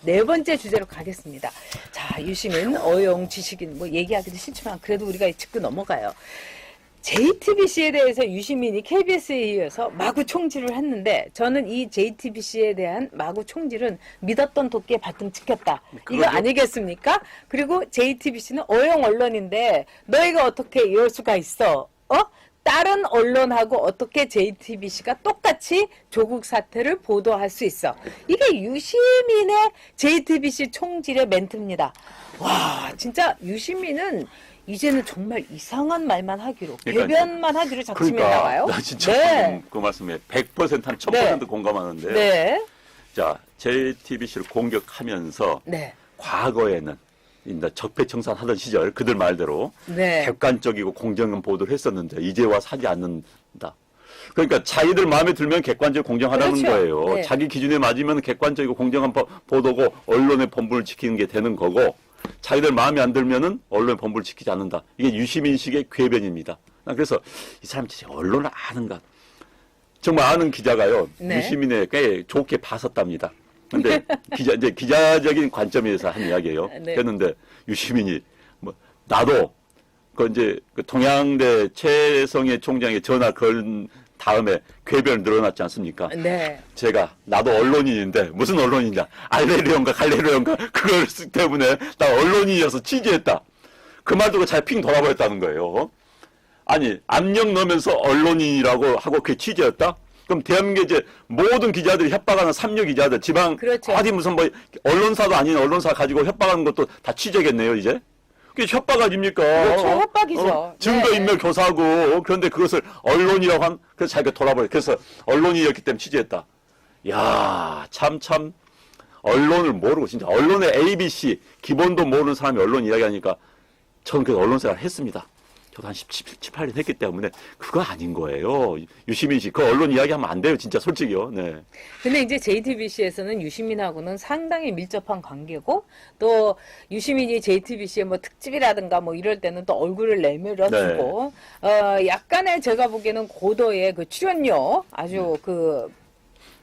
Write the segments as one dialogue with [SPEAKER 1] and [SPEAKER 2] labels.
[SPEAKER 1] 네 번째 주제로 가겠습니다. 자, 유시민, 어용, 지식인 뭐 얘기하기도 싫지만 그래도 우리가 짚고 넘어가요. JTBC에 대해서 유시민이 KBS에 이어서 마구 총질을 했는데 저는 이 JTBC에 대한 마구 총질은 믿었던 도끼에 발등 찍혔다. 이거 아니겠습니까? 그리고 JTBC는 어용 언론인데 너희가 어떻게 이럴 수가 있어? 다른 언론하고 어떻게 JTBC가 똑같이 조국 사태를 보도할 수 있어? 이게 유시민의 JTBC 총질의 멘트입니다. 와, 진짜 유시민은 이제는 정말 이상한 말만 하기로, 궤변만 하기로 작심해 나가요.
[SPEAKER 2] 나 진짜
[SPEAKER 1] 네.
[SPEAKER 2] 그 말씀에 100% 한 1000% 공감하는데요.
[SPEAKER 1] 네.
[SPEAKER 2] 자, JTBC를 공격하면서
[SPEAKER 1] 네.
[SPEAKER 2] 과거에는 적폐청산하던 시절 그들 말대로
[SPEAKER 1] 네.
[SPEAKER 2] 객관적이고 공정한 보도를 했었는데 이제와 사지 않는다. 그러니까 자기들 마음에 들면 객관적이고 공정하다는
[SPEAKER 1] 그렇죠.
[SPEAKER 2] 거예요.
[SPEAKER 1] 네.
[SPEAKER 2] 자기 기준에 맞으면 객관적이고 공정한 보도고 언론의 본분을 지키는 게 되는 거고 자기들 마음에 안 들면은 언론의 본분을 지키지 않는다. 이게 유시민식의 궤변입니다. 그래서 이 사람 진짜 언론을 아는가. 정말 아는 기자가요.
[SPEAKER 1] 네.
[SPEAKER 2] 유시민에 꽤 좋게 봤었답니다. 근데 이제 기자적인 관점에서 한 이야기예요.
[SPEAKER 1] 네.
[SPEAKER 2] 그랬는데 유시민이 뭐 나도 이제 그 동양대 최성해 총장의 전화 걸 다음에 궤변 늘어났지 않습니까?
[SPEAKER 1] 네.
[SPEAKER 2] 제가 나도 언론인인데 무슨 언론이냐 알레르온가 갈레르온가 그걸 때문에 나 언론인이어서 취재했다. 그 말 듣고 잘 핑 돌아버렸다는 거예요. 아니 압력 넣으면서 언론인이라고 하고 그게 취재였다? 그럼 대한민국의 이제 모든 기자들이 협박하는 삼류 기자들 지방
[SPEAKER 1] 그렇죠.
[SPEAKER 2] 어디 무슨 뭐 언론사도 아닌 언론사 가지고 협박하는 것도 다 취재겠네요 이제. 그게 협박 아닙니까?
[SPEAKER 1] 그렇죠. 협박이죠.
[SPEAKER 2] 증거인멸
[SPEAKER 1] 네.
[SPEAKER 2] 교사하고 그런데 그것을 언론이라고 한 그래서 자기가 돌아버려. 그래서 언론이었기 때문에 취재했다. 야, 참 언론을 모르고 진짜 언론의 ABC 기본도 모르는 사람이 언론 이야기하니까 저는 그 언론 생활을 했습니다. 저도 한 18년 했기 때문에 그거 아닌 거예요. 유시민 씨, 그 언론 이야기하면 안 돼요. 진짜 솔직히요. 네.
[SPEAKER 1] 근데 이제 JTBC에서는 유시민하고는 상당히 밀접한 관계고 또 유시민이 JTBC의 뭐 특집이라든가 뭐 이럴 때는 또 얼굴을 내밀어주고 약간의 제가 보기에는 고도의 그 출연료 아주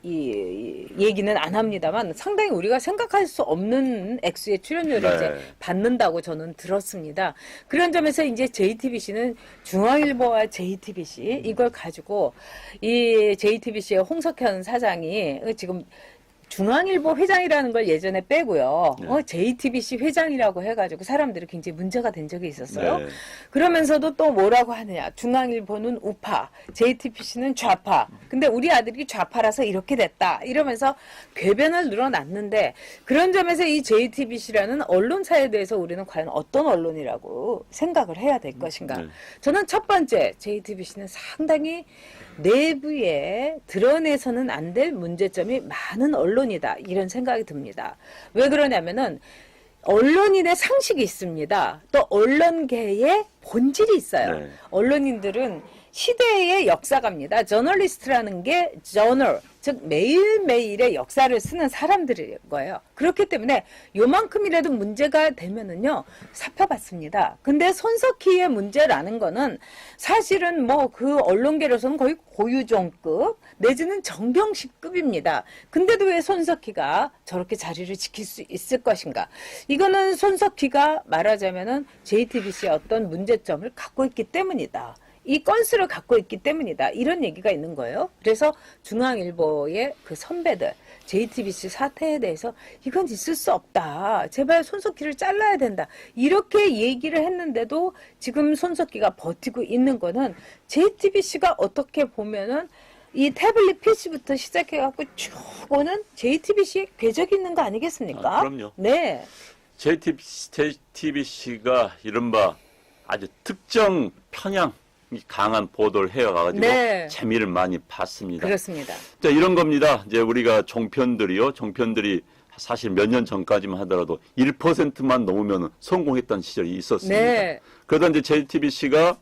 [SPEAKER 1] 이 얘기는 안 합니다만 상당히 우리가 생각할 수 없는 액수의 출연료를
[SPEAKER 2] 네.
[SPEAKER 1] 이제 받는다고 저는 들었습니다. 그런 점에서 이제 JTBC는 중앙일보와 JTBC 이걸 가지고 이 JTBC의 홍석현 사장이 지금 중앙일보 회장이라는 걸 예전에 빼고요.
[SPEAKER 2] 네.
[SPEAKER 1] JTBC 회장이라고 해가지고 사람들이 굉장히 문제가 된 적이 있었어요.
[SPEAKER 2] 네.
[SPEAKER 1] 그러면서도 또 뭐라고 하느냐. 중앙일보는 우파, JTBC는 좌파. 근데 우리 아들이 좌파라서 이렇게 됐다. 이러면서 궤변을 늘어놨는데 그런 점에서 이 JTBC라는 언론사에 대해서 우리는 과연 어떤 언론이라고 생각을 해야 될 것인가.
[SPEAKER 2] 네.
[SPEAKER 1] 저는 첫 번째 JTBC는 상당히 내부에 드러내서는 안 될 문제점이 많은 언론이다. 이런 생각이 듭니다. 왜 그러냐면은 언론인의 상식이 있습니다. 또 언론계의 본질이 있어요.
[SPEAKER 2] 네.
[SPEAKER 1] 언론인들은 시대의 역사가입니다. 저널리스트라는 게 저널, 즉 매일매일의 역사를 쓰는 사람들일 거예요. 그렇기 때문에 요만큼이라도 문제가 되면은요 살펴봤습니다. 근데 손석희의 문제라는 거는 사실은 뭐 그 언론계로서는 거의 고유종급 내지는 정경식급입니다. 근데도 왜 손석희가 저렇게 자리를 지킬 수 있을 것인가? 이거는 손석희가 말하자면은 JTBC의 어떤 문제점을 갖고 있기 때문이다. 이 건수를 갖고 있기 때문이다. 이런 얘기가 있는 거예요. 그래서 중앙일보의 그 선배들, JTBC 사태에 대해서 이건 있을 수 없다. 제발 손석희를 잘라야 된다. 이렇게 얘기를 했는데도 지금 손석희가 버티고 있는 거는 JTBC가 어떻게 보면은 이 태블릿 PC부터 시작해갖고 쭉 오는 JTBC의 궤적이 있는 거 아니겠습니까?
[SPEAKER 2] 그럼요.
[SPEAKER 1] 네.
[SPEAKER 2] JTBC가 이른바 아주 특정 편향 강한 보도를 해와가지고
[SPEAKER 1] 네.
[SPEAKER 2] 재미를 많이 봤습니다.
[SPEAKER 1] 그렇습니다.
[SPEAKER 2] 자, 이런 겁니다. 이제 우리가 종편들이 사실 몇 년 전까지만 하더라도 1%만 넘으면 성공했던 시절이 있었습니다.
[SPEAKER 1] 네.
[SPEAKER 2] 그러다 이제 JTBC가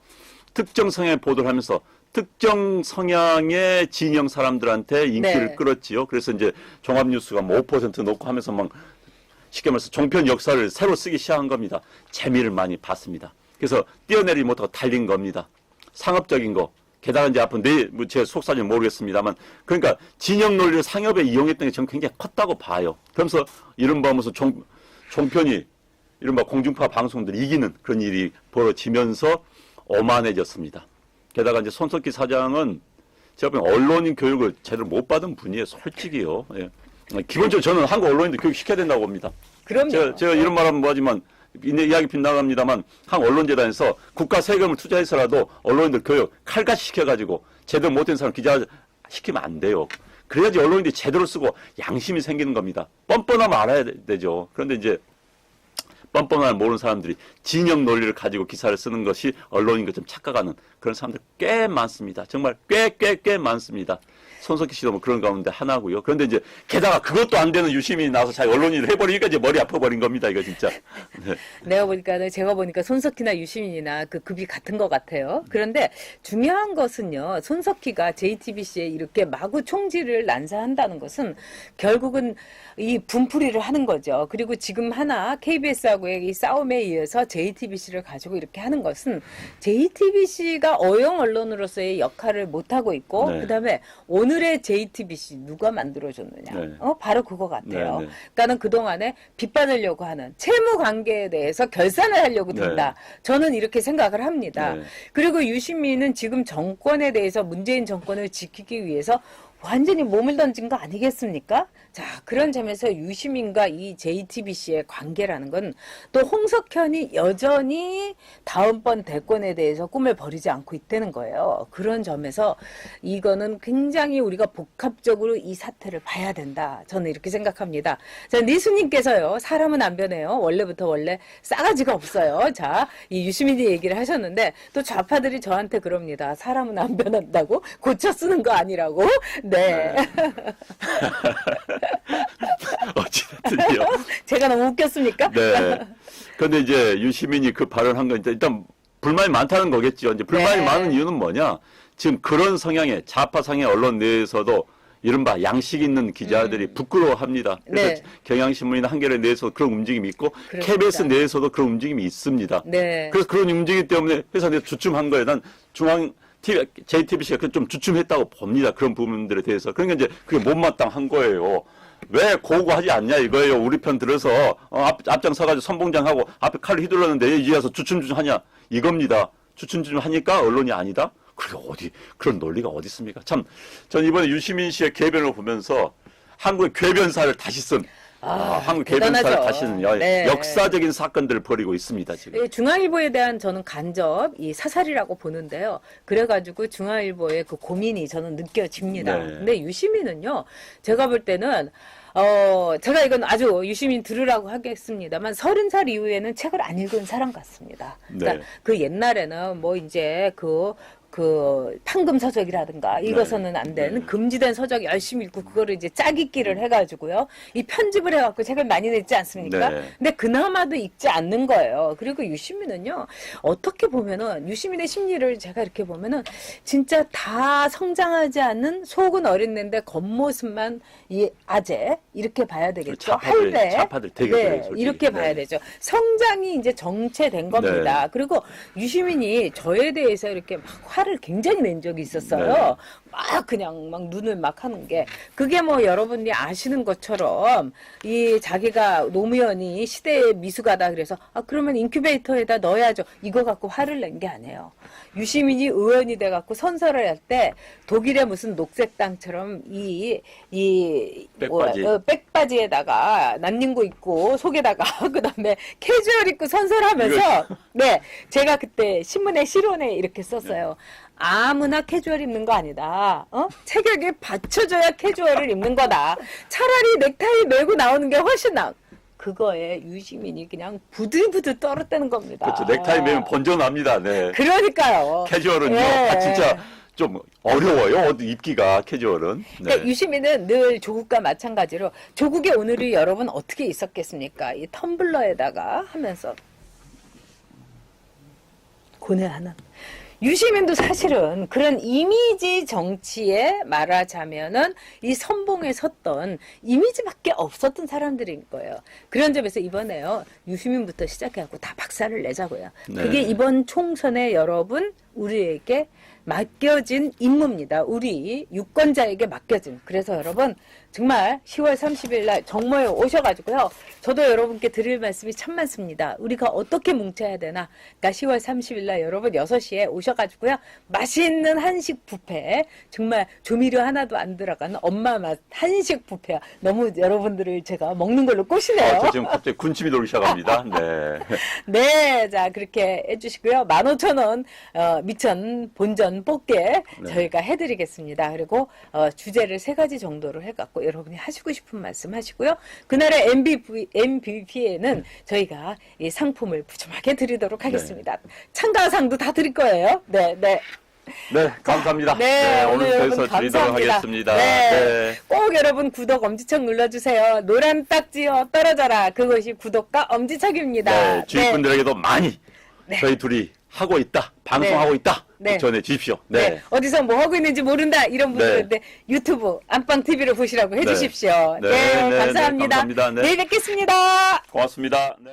[SPEAKER 2] 특정 성향의 보도를 하면서 특정 성향의 진영 사람들한테 인기를
[SPEAKER 1] 네.
[SPEAKER 2] 끌었지요. 그래서 이제 종합뉴스가 뭐 5% 놓고 하면서 막 쉽게 말해서 종편 역사를 새로 쓰기 시작한 겁니다. 재미를 많이 봤습니다. 그래서 뛰어내리지 못하고 달린 겁니다. 상업적인 거, 게다가 이제 앞으로 제 속사정 모르겠습니다만, 그러니까 진영 논리를 상업에 이용했던 게 저는 굉장히 컸다고 봐요. 그러면서 이른바 무슨 종편이 이른바 공중파 방송들 이기는 그런 일이 벌어지면서 오만해졌습니다. 게다가 이제 손석희 사장은 제가 보기엔 언론인 교육을 제대로 못 받은 분이에요. 솔직히요. 예. 기본적으로 저는 한국 언론인들 교육시켜야 된다고 봅니다.
[SPEAKER 1] 그럼요.
[SPEAKER 2] 제가 이런 말하면 뭐하지만 이야기 빗나갑니다만 한국언론재단에서 국가 세금을 투자해서라도 언론인들 교육 칼같이 시켜가지고 제대로 못된 사람 기자 시키면 안 돼요. 그래야지 언론인들이 제대로 쓰고 양심이 생기는 겁니다. 뻔뻔하면 알아야 되죠. 그런데 이제 뻔뻔함을 모르는 사람들이 진영 논리를 가지고 기사를 쓰는 것이 언론인 것처럼 착각하는 그런 사람들 꽤 많습니다. 정말 꽤 많습니다. 손석희 씨도 뭐 그런 가운데 하나고요. 그런데 이제 게다가 그것도 안 되는 유시민이 나와서 자기 언론인을 해버리니까 이제 머리 아파버린 겁니다. 이거 진짜. 네.
[SPEAKER 1] 제가 보니까 손석희나 유시민이나 그 급이 같은 것 같아요. 그런데 중요한 것은요. 손석희가 JTBC에 이렇게 마구 총질을 난사한다는 것은 결국은 이 분풀이를 하는 거죠. 그리고 지금 하나 KBS하고의 이 싸움에 의해서 JTBC를 가지고 이렇게 하는 것은 JTBC가 어용 언론으로서의 역할을 못하고 있고
[SPEAKER 2] 네.
[SPEAKER 1] 그다음에 오늘의 JTBC 누가 만들어줬느냐.
[SPEAKER 2] 네.
[SPEAKER 1] 바로 그거 같아요.
[SPEAKER 2] 네.
[SPEAKER 1] 그러니까는 그동안에 빚받으려고 하는 채무 관계에 대해서 결산을 하려고 든다. 저는 이렇게 생각을 합니다.
[SPEAKER 2] 네.
[SPEAKER 1] 그리고 유시민은 지금 정권에 대해서 문재인 정권을 지키기 위해서 완전히 몸을 던진 거 아니겠습니까? 자, 그런 점에서 유시민과 이 JTBC의 관계라는 건 또 홍석현이 여전히 다음번 대권에 대해서 꿈을 버리지 않고 있다는 거예요. 그런 점에서 이거는 굉장히 우리가 복합적으로 이 사태를 봐야 된다. 저는 이렇게 생각합니다. 자, 니수님께서요, 사람은 안 변해요. 원래 싸가지가 없어요. 자, 이 유시민이 얘기를 하셨는데 또 좌파들이 저한테 그럽니다. 사람은 안 변한다고? 고쳐 쓰는 거 아니라고? 네.
[SPEAKER 2] 어찌됐든요.
[SPEAKER 1] 제가 너무 웃겼습니까?
[SPEAKER 2] 네. 그런데 이제 유시민이 그 발언한 건 일단 불만이 많다는 거겠죠. 이제 불만이
[SPEAKER 1] 네.
[SPEAKER 2] 많은 이유는 뭐냐? 지금 그런 성향의 좌파 성향의 언론 내에서도 이른바 양식 있는 기자들이 부끄러워합니다. 그래서
[SPEAKER 1] 네.
[SPEAKER 2] 경향신문이나 한겨레 내에서 그런 움직임이 있고
[SPEAKER 1] 그렇습니다.
[SPEAKER 2] KBS 내에서도 그런 움직임이 있습니다.
[SPEAKER 1] 네.
[SPEAKER 2] 그래서 그런 움직임 때문에 회사 내에서 주춤한 거예요. 난 JTBC가 좀 주춤했다고 봅니다. 그런 부분들에 대해서. 그러니까 이제 그게 못마땅한 거예요. 왜 고고하지 않냐 이거예요. 우리 편 들어서 앞장 서가지고 선봉장하고 앞에 칼을 휘둘렀는데 이제 와서 주춤주춤하냐 이겁니다. 주춤주춤하니까 언론이 아니다. 그게 어디 그런 논리가 어디 있습니까? 참, 전 이번에 유시민 씨의 궤변을 보면서 한국의 궤변사를 다시 쓴 한국 궤변사를
[SPEAKER 1] 대단하죠.
[SPEAKER 2] 다시 쓴
[SPEAKER 1] 네.
[SPEAKER 2] 역사적인 사건들을 벌이고 있습니다 지금.
[SPEAKER 1] 중앙일보에 대한 저는 간접 이 사살이라고 보는데요. 그래가지고 중앙일보의 그 고민이 저는 느껴집니다.
[SPEAKER 2] 네.
[SPEAKER 1] 근데 유시민은요, 제가 볼 때는 제가 이건 아주 유시민 들으라고 하겠습니다만 30살 이후에는 책을 안 읽은 사람 같습니다. 그러니까
[SPEAKER 2] 네.
[SPEAKER 1] 그 옛날에는 뭐 이제 그 판금 서적이라든가 읽어서는 안 되는
[SPEAKER 2] 네.
[SPEAKER 1] 금지된 서적 열심히 읽고 그거를 이제 짜깁기를 해가지고요. 이 편집을 해갖고 책을 많이 냈지 않습니까?
[SPEAKER 2] 네.
[SPEAKER 1] 근데 그나마도 읽지 않는 거예요. 그리고 유시민은요, 어떻게 보면은, 유시민의 심리를 제가 이렇게 보면은, 진짜 다 성장하지 않는 속은 어린애인데 겉모습만 이 아재, 이렇게 봐야 되겠죠.
[SPEAKER 2] 좌파들 되게 그래요,
[SPEAKER 1] 네,
[SPEAKER 2] 솔직히.
[SPEAKER 1] 이렇게 봐야
[SPEAKER 2] 네.
[SPEAKER 1] 되죠. 성장이 이제 정체된 겁니다.
[SPEAKER 2] 네.
[SPEAKER 1] 그리고 유시민이 저에 대해서 이렇게 막 화를 굉장히 낸 적이 있었어요.
[SPEAKER 2] 네.
[SPEAKER 1] 막 그냥 막 눈을 막 하는 게 그게 뭐 여러분이 아시는 것처럼 이 자기가 노무현이 시대의 미숙하다 그래서 그러면 인큐베이터에다 넣어야죠. 이거 갖고 화를 낸 게 아니에요. 유시민이 의원이 돼 갖고 선서를 할 때 독일의 무슨 녹색당처럼 이
[SPEAKER 2] 백바지.
[SPEAKER 1] 백바지에다가 난닝구 입고 속에다가 그다음에 캐주얼 입고 선서를 하면서 네, 제가 그때 신문에 실론에 이렇게 썼어요. 아무나 캐주얼 입는 거 아니다. 체격에 받쳐줘야 캐주얼을 입는 거다. 차라리 넥타이 메고 나오는 게 훨씬 나아. 그거에 유시민이 그냥 부들부들 떨었다는 겁니다.
[SPEAKER 2] 그렇죠. 넥타이 매면 번져납니다. 네.
[SPEAKER 1] 그러니까요.
[SPEAKER 2] 캐주얼은요.
[SPEAKER 1] 예.
[SPEAKER 2] 진짜 좀 어려워요. 어디 입기가 캐주얼은. 네.
[SPEAKER 1] 그러니까 유시민은 늘 조국과 마찬가지로 조국의 오늘이 여러분 어떻게 있었겠습니까? 이 텀블러에다가 하면서 고뇌하는. 유시민도 사실은 그런 이미지 정치에 말하자면은 이 선봉에 섰던 이미지밖에 없었던 사람들인 거예요. 그런 점에서 이번에요. 유시민부터 시작해갖고 다 박살을 내자고요.
[SPEAKER 2] 네.
[SPEAKER 1] 그게 이번 총선에 여러분 우리에게 맡겨진 임무입니다. 우리 유권자에게 맡겨진. 그래서 여러분 정말 10월 30일 날 정모에 오셔가지고요. 저도 여러분께 드릴 말씀이 참 많습니다. 우리가 어떻게 뭉쳐야 되나. 그러니까 10월 30일 날 여러분 6시에 오셔가지고요. 맛있는 한식 뷔페. 정말 조미료 하나도 안 들어가는 엄마 맛 한식 뷔페. 너무 여러분들을 제가 먹는 걸로 꼬시네요.
[SPEAKER 2] 저 지금 갑자기 군침이 돌기 시작합니다. 네.
[SPEAKER 1] 네, 자 그렇게 해주시고요. 15,000원 미천 본전 뽑게
[SPEAKER 2] 네.
[SPEAKER 1] 저희가 해드리겠습니다. 그리고 주제를 3가지 정도로 해갖고 여러분이 하시고 싶은 말씀 하시고요. 그날의 MVP에는 저희가 이 상품을 푸짐하게 드리도록 하겠습니다. 참가상도 다 드릴 거예요. 네, 네.
[SPEAKER 2] 네, 감사합니다.
[SPEAKER 1] 네,
[SPEAKER 2] 오늘
[SPEAKER 1] 여러분
[SPEAKER 2] 여기서 드리도록
[SPEAKER 1] 감사합니다.
[SPEAKER 2] 하겠습니다.
[SPEAKER 1] 네.
[SPEAKER 2] 네.
[SPEAKER 1] 꼭 여러분 구독 엄지척 눌러주세요. 노란 딱지어 떨어져라. 그것이 구독과 엄지척입니다.
[SPEAKER 2] 네, 주위분들에게도 많이
[SPEAKER 1] 네.
[SPEAKER 2] 저희 둘이 하고 있다, 방송하고 있다,
[SPEAKER 1] 네.
[SPEAKER 2] 전해 주십시오.
[SPEAKER 1] 네.
[SPEAKER 2] 네.
[SPEAKER 1] 어디서 뭐 하고 있는지 모른다 이런 분들한테 유튜브 안방TV를 보시라고 해주십시오.
[SPEAKER 2] 네.
[SPEAKER 1] 네,
[SPEAKER 2] 네, 네,
[SPEAKER 1] 감사합니다.
[SPEAKER 2] 감사합니다. 네.
[SPEAKER 1] 내일 뵙겠습니다.
[SPEAKER 2] 고맙습니다. 네.